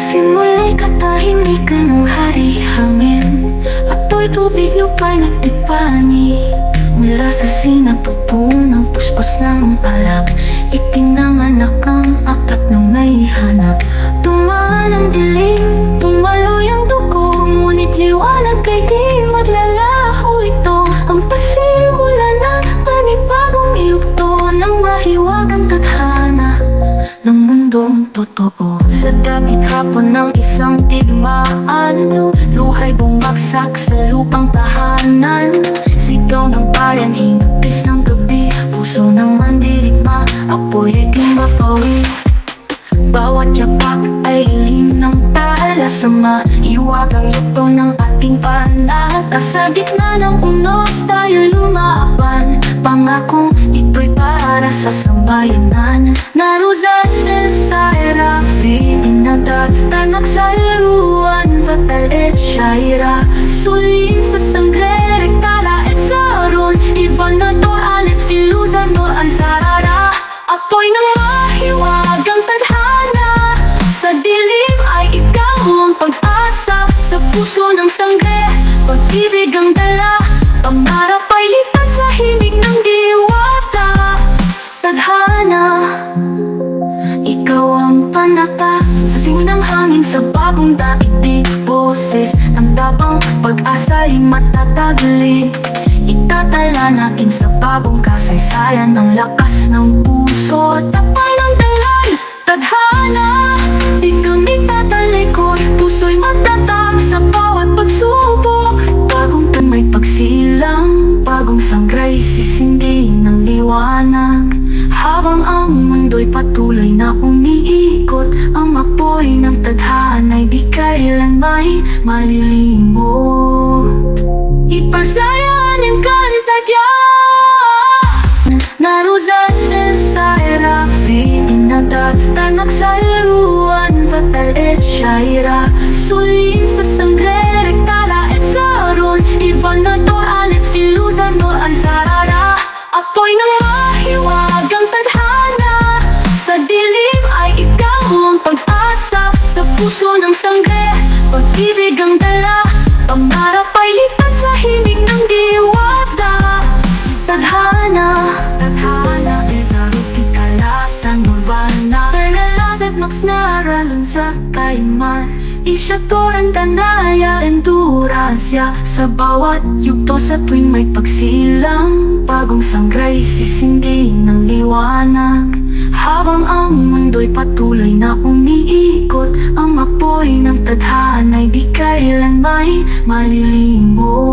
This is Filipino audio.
Simula'y katahimikan ng hari hangin, apoy tubig lupa'y nagtipani. Mula sa sinapupuan ng puspas ng alak, ipinanganak ang apat ng may hanap. Tumaan ang dilim, tumaloy ang dugo, ngunit liwanag ay di maglalaho ito. Ang pasimula ng panibagong yugto ng mahiwagang tadhana ng mundong totoo. Sa dapit hapon ng isang digmaan, luhay bumagsak sa lupang tahanan. Sigaw ng bayan, hinagpis ng gabi, puso ng mandirigma, apoy ay di mapawi. Bawat yapak ay hiling ng talasama, hiwagang ito ng ating panata. Sa gitna ng unos tayo lumaban, pangakong ito'y para sa sambayanan. Narusan sa Serafin, inadatanak sa laruan, fatal et shaira. Sulin sa sangre, rektala et saron, Ivan na to alit filuzan no anzarara. Apoy ng mahiwagang tadhana, sa dilim ay ikaw ang pag-asa. Sa puso ng sangre, pag-ibig ang dala, pangarap ay lipat sa himig ng diwata. Tadhana, ikaw ang panata, sa siw ng hangin sa bagong daigdig. Boses ng dabang pag-asa'y matatagli, itatala natin sa bagong kasaysayan. Ang lakas ng puso at tapay ng dalan. Tadhana, ikaw nagtatalikod, puso'y matatag sa bawat pagsubok. Bagong may pagsilang, bagong sanggray sisindi ng liwanag. Habang ang mundo'y patuloy na umiikot, ang apoy ng tadhana'y di kailan may malilimot. Ipasayan ang kalitagyan, narusan sa Serafin, inadatanak sa laruan, fatal et shaira. Sulin sa sangre, rektala et saron, Ivan na to alit filuzan no anzarara. Apoy ng mahiwagang tadhana, sa dilim ay ikaw ang pag-asa. Sa puso ng sangre, pag-ibig ang dala, pangarap ay lipat sa himig ng diwata. Tadhana, tadhana, Ezarufik alasan urbana, Ternalazet Max naralan sa kaiman. Isyatoran tanaya enduransya, sa bawat yugto sa tuwing may pagsilang. Bagong sanggray sisindi ng liwanag. Habang ang mundo'y patuloy na umiikot, ang apoy ng tadhana'y di kailan may malilimot.